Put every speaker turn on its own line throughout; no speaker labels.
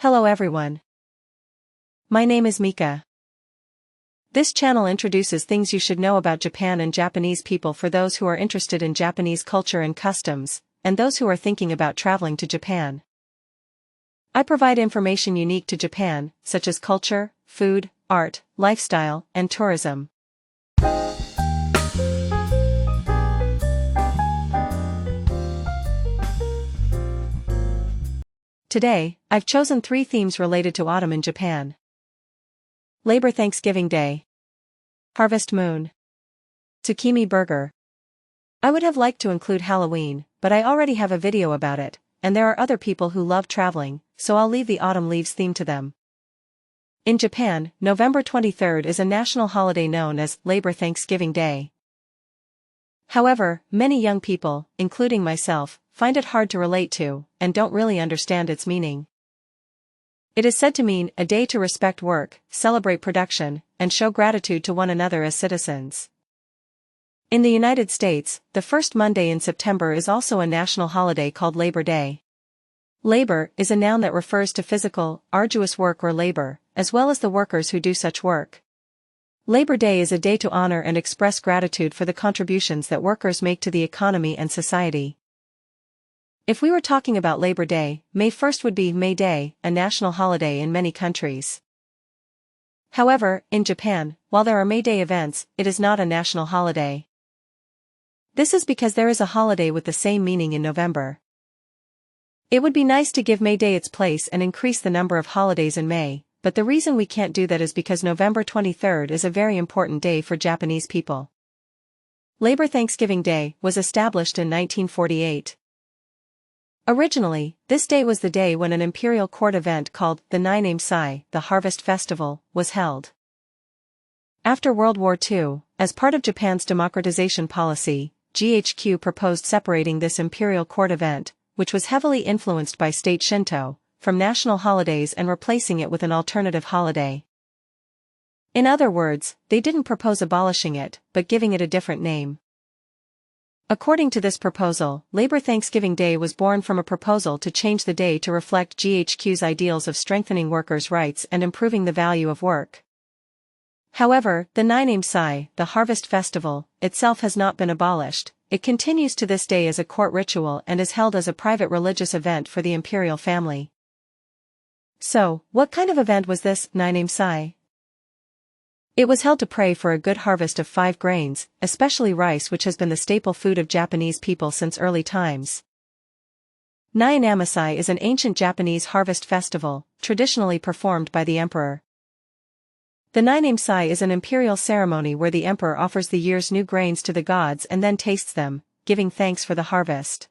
Hello everyone. My name is Mika. This channel introduces things you should know about Japan and Japanese people for those who are interested in Japanese culture and customs, and those who are thinking about traveling to Japan. I provide information unique to Japan, such as culture, food, art, lifestyle, and tourism. Today, I've chosen 3 themes related to autumn in Japan. Labor Thanksgiving Day. Harvest Moon. Tsukimi Burger. I would have liked to include Halloween, but I already have a video about it, and there are other people who love traveling, so I'll leave the autumn leaves theme to them. In Japan, November 23rd is a national holiday known as Labor Thanksgiving Day. However, many young people, including myself, find it hard to relate to, and don't really understand its meaning. It is said to mean a day to respect work, celebrate production, and show gratitude to one another as citizens. In the United States, the first Monday in September is also a national holiday called Labor Day. Labor is a noun that refers to physical, arduous work or labor, as well as the workers who do such work. Labor Day is a day to honor and express gratitude for the contributions that workers make to the economy and society. If we were talking about Labor Day, May 1st would be May Day, a national holiday in many countries. However, in Japan, while there are May Day events, it is not a national holiday. This is because there is a holiday with the same meaning in November. It would be nice to give May Day its place and increase the number of holidays in May, but the reason we can't do that is because November 23rd is a very important day for Japanese people. Labor Thanksgiving Day was established in 1948. Originally, this day was the day when an imperial court event called the Nine-Name-Sai, the Harvest Festival, was held. After World War II, as part of Japan's democratization policy, GHQ proposed separating this imperial court event, which was heavily influenced by state Shinto, from national holidays and replacing it with an alternative holiday. In other words, they didn't propose abolishing it, but giving it a different name. According to this proposal, Labor Thanksgiving Day was born from a proposal to change the day to reflect GHQ's ideals of strengthening workers' rights and improving the value of work. However, the Nine-Name-Sai, the Harvest Festival, itself has not been abolished. It continues to this day as a court ritual and is held as a private religious event for the imperial family. So, what kind of event was this Nine-Name-Sai? It was held to pray for a good harvest of 5 grains, especially rice, which has been the staple food of Japanese people since early times. Nine-Name-Sai is an ancient Japanese harvest festival, traditionally performed by the emperor. The Nine-Name-Sai is an imperial ceremony where the emperor offers the year's new grains to the gods and then tastes them, giving thanks for the harvest.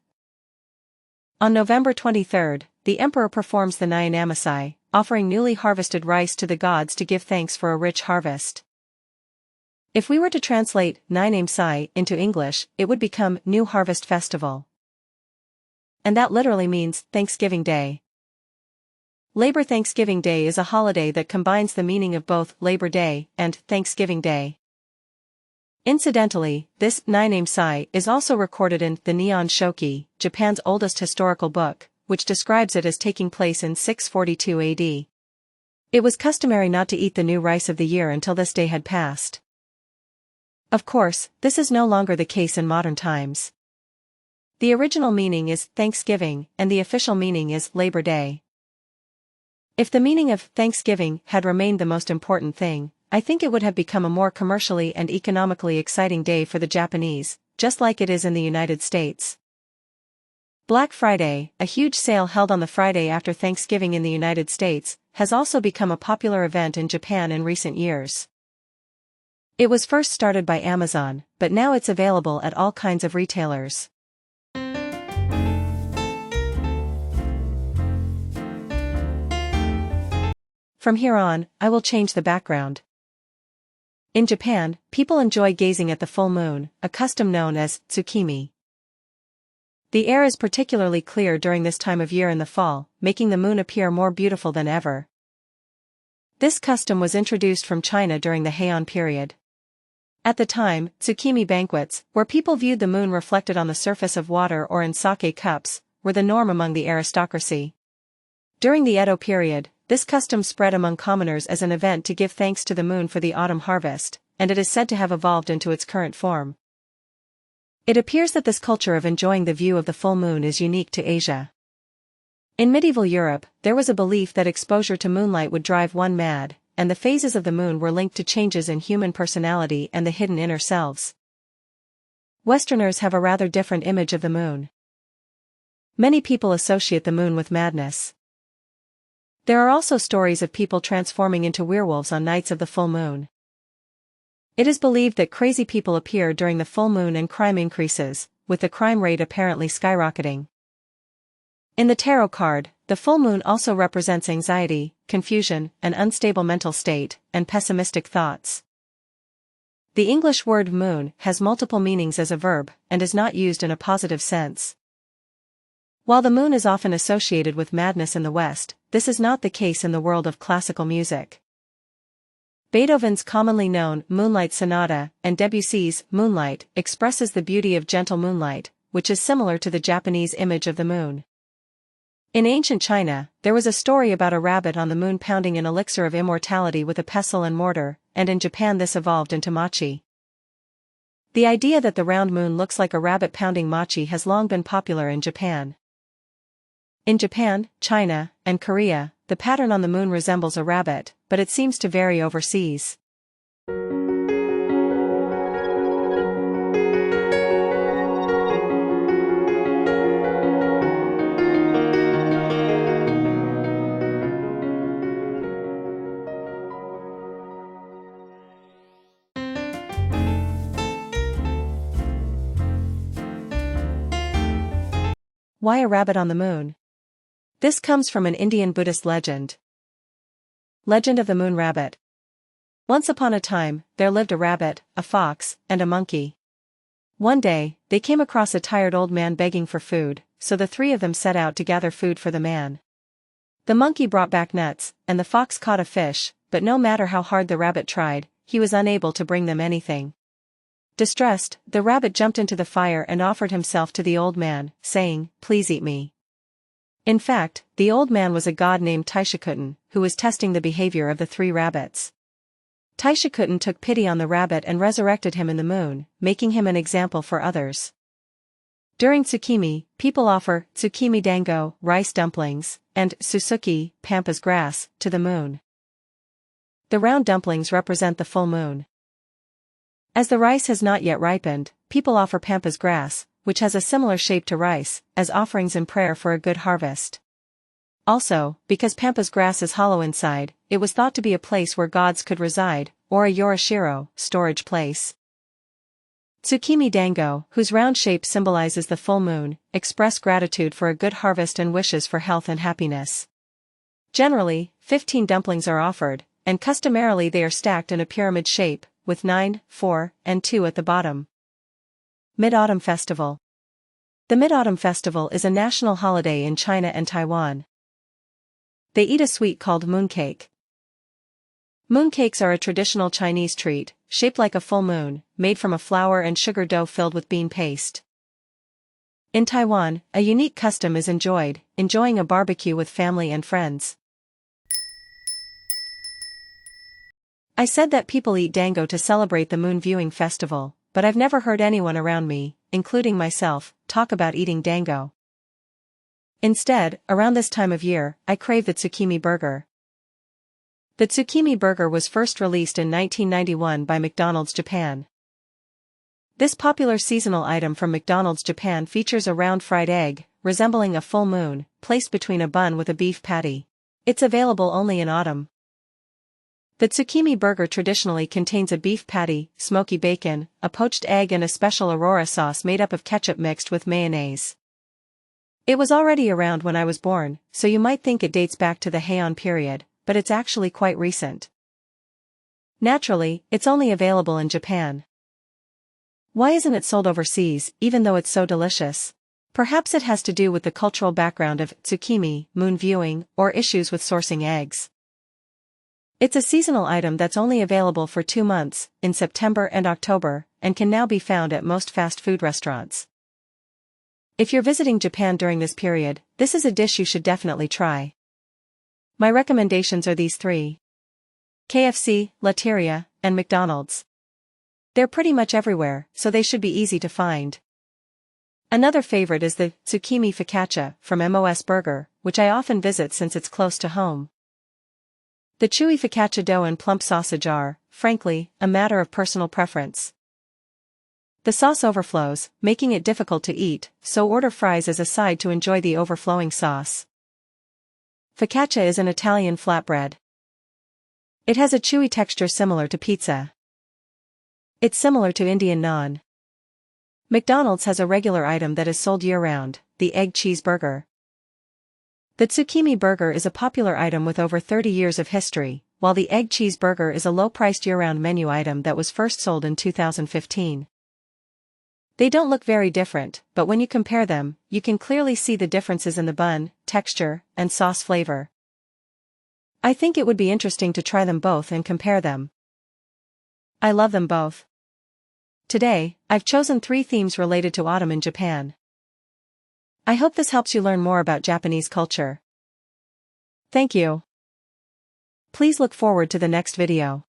On November 23rd, the emperor performs the Nine-Name-Sai, offering newly harvested rice to the gods to give thanks for a rich harvest. If we were to translate Nine-Name-Sai into English, it would become New Harvest Festival. And that literally means Thanksgiving Day. Labor Thanksgiving Day is a holiday that combines the meaning of both Labor Day and Thanksgiving Day. Incidentally, this Nine-Name-Sai is also recorded in the Nihon Shoki, Japan's oldest historical book, which describes it as taking place in 642 AD. It was customary not to eat the new rice of the year until this day had passed. Of course, this is no longer the case in modern times. The original meaning is Thanksgiving, and the official meaning is Labor Day. If the meaning of Thanksgiving had remained the most important thing, I think it would have become a more commercially and economically exciting day for the Japanese, just like it is in the United States. Black Friday, a huge sale held on the Friday after Thanksgiving in the United States, has also become a popular event in Japan in recent years. It was first started by Amazon, but now it's available at all kinds of retailers. From here on, I will change the background. In Japan, people enjoy gazing at the full moon, a custom known as Tsukimi. The air is particularly clear during this time of year in the fall, making the moon appear more beautiful than ever. This custom was introduced from China during the Heian period. At the time, Tsukimi banquets, where people viewed the moon reflected on the surface of water or in sake cups, were the norm among the aristocracy. During the Edo period, this custom spread among commoners as an event to give thanks to the moon for the autumn harvest, and it is said to have evolved into its current form. It appears that this culture of enjoying the view of the full moon is unique to Asia. In medieval Europe, there was a belief that exposure to moonlight would drive one mad, and the phases of the moon were linked to changes in human personality and the hidden inner selves. Westerners have a rather different image of the moon. Many people associate the moon with madness. There are also stories of people transforming into werewolves on nights of the full moon. It is believed that crazy people appear during the full moon and crime increases, with the crime rate apparently skyrocketing. In the tarot card, the full moon also represents anxiety, confusion, an unstable mental state, and pessimistic thoughts. The English word moon has multiple meanings as a verb, and is not used in a positive sense. While the moon is often associated with madness in the West, this is not the case in the world of classical music. Beethoven's commonly known Moonlight Sonata and Debussy's Moonlight expresses the beauty of gentle moonlight, which is similar to the Japanese image of the moon. In ancient China, there was a story about a rabbit on the moon pounding an elixir of immortality with a pestle and mortar, and in Japan this evolved into machi. The idea that the round moon looks like a rabbit pounding machi has long been popular in Japan. In Japan, China, and Korea, the pattern on the moon resembles a rabbit, but it seems to vary overseas. Why a rabbit on the moon? This comes from an Indian Buddhist legend. Legend of the Moon Rabbit. Once upon a time, there lived a rabbit, a fox, and a monkey. One day, they came across a tired old man begging for food, so the three of them set out to gather food for the man. The monkey brought back nuts, and the fox caught a fish, but no matter how hard the rabbit tried, he was unable to bring them anything. Distressed, the rabbit jumped into the fire and offered himself to the old man, saying, "Please eat me." In fact, the old man was a god named Taishikuten, who was testing the behavior of the three rabbits. Taishikuten took pity on the rabbit and resurrected him in the moon, making him an example for others. During Tsukimi, people offer Tsukimi dango, rice dumplings, and Susuki, pampas grass, to the moon. The round dumplings represent the full moon. As the rice has not yet ripened, people offer pampas grass, which has a similar shape to rice, as offerings in prayer for a good harvest. Also, because pampas grass is hollow inside, it was thought to be a place where gods could reside, or a yorishiro, storage place. Tsukimi dango, whose round shape symbolizes the full moon, express gratitude for a good harvest and wishes for health and happiness. Generally, 15 dumplings are offered, and customarily they are stacked in a pyramid shape, with 9, 4, and 2 at the bottom. Mid-Autumn Festival. The Mid-Autumn Festival is a national holiday in China and Taiwan. They eat a sweet called mooncake. Mooncakes are a traditional Chinese treat, shaped like a full moon, made from a flour and sugar dough filled with bean paste. In Taiwan, a unique custom is enjoying a barbecue with family and friends. I said that people eat dango to celebrate the moon viewing festival, but I've never heard anyone around me, including myself, talk about eating dango. Instead, around this time of year, I crave the Tsukimi burger. The Tsukimi burger was first released in 1991 by McDonald's Japan. This popular seasonal item from McDonald's Japan features a round fried egg, resembling a full moon, placed between a bun with a beef patty. It's available only in autumn. The Tsukimi burger traditionally contains a beef patty, smoky bacon, a poached egg and a special Aurora sauce made up of ketchup mixed with mayonnaise. It was already around when I was born, so you might think it dates back to the Heian period, but it's actually quite recent. Naturally, it's only available in Japan. Why isn't it sold overseas, even though it's so delicious? Perhaps it has to do with the cultural background of Tsukimi, moon viewing, or issues with sourcing eggs. It's a seasonal item that's only available for 2 months, in September and October, and can now be found at most fast food restaurants. If you're visiting Japan during this period, this is a dish you should definitely try. My recommendations are these three: KFC, Latteria, and McDonald's. They're pretty much everywhere, so they should be easy to find. Another favorite is the Tsukimi focaccia from MOS Burger, which I often visit since it's close to home. The chewy focaccia dough and plump sausage are, frankly, a matter of personal preference. The sauce overflows, making it difficult to eat, so order fries as a side to enjoy the overflowing sauce. Focaccia is an Italian flatbread. It has a chewy texture similar to pizza. It's similar to Indian naan. McDonald's has a regular item that is sold year-round, the egg cheeseburger. The Tsukimi burger is a popular item with over 30 years of history, while the egg cheeseburger is a low-priced year-round menu item that was first sold in 2015. They don't look very different, but when you compare them, you can clearly see the differences in the bun, texture, and sauce flavor. I think it would be interesting to try them both and compare them. I love them both. Today, I've chosen 3 themes related to autumn in Japan. I hope this helps you learn more about Japanese culture. Thank you. Please look forward to the next video.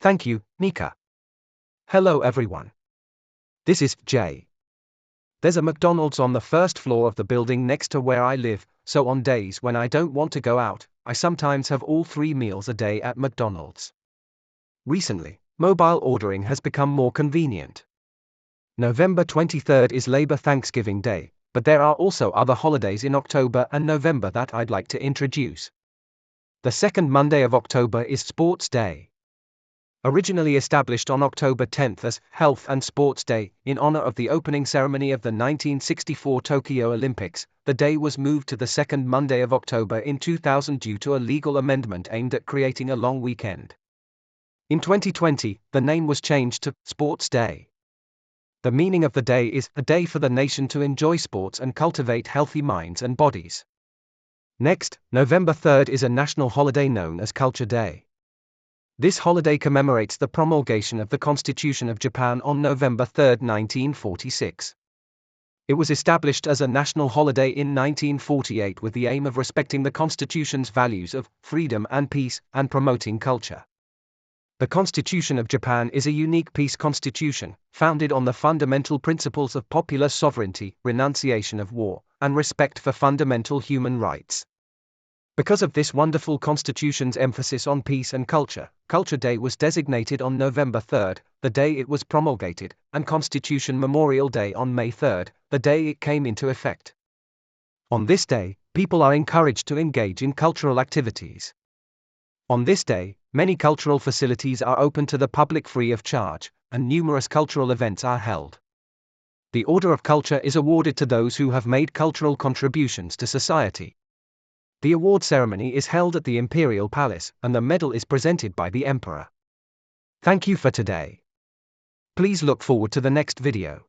Thank you, Mika. Hello everyone. This is Jay. There's a McDonald's on the first floor of the building next to where I live, so on days when I don't want to go out, I sometimes have all 3 meals a day at McDonald's. Recently, mobile ordering has become more convenient. November 23rd is Labor Thanksgiving Day, but there are also other holidays in October and November that I'd like to introduce. The second Monday of October is Sports Day. Originally established on October 10th as Health and Sports Day, in honor of the opening ceremony of the 1964 Tokyo Olympics, the day was moved to the second Monday of October in 2000 due to a legal amendment aimed at creating a long weekend. In 2020, the name was changed to Sports Day. The meaning of the day is a day for the nation to enjoy sports and cultivate healthy minds and bodies. Next, November 3rd is a national holiday known as Culture Day. This holiday commemorates the promulgation of the Constitution of Japan on November 3, 1946. It was established as a national holiday in 1948 with the aim of respecting the Constitution's values of freedom and peace, and promoting culture. The Constitution of Japan is a unique peace constitution, founded on the fundamental principles of popular sovereignty, renunciation of war, and respect for fundamental human rights. Because of this wonderful constitution's emphasis on peace and culture, Culture Day was designated on November 3, the day it was promulgated, and Constitution Memorial Day on May 3, the day it came into effect. On this day, people are encouraged to engage in cultural activities. On this day, many cultural facilities are open to the public free of charge, and numerous cultural events are held. The Order of Culture is awarded to those who have made cultural contributions to society. The award ceremony is held at the Imperial Palace, and the medal is presented by the Emperor. Thank you for today. Please look forward to the next video.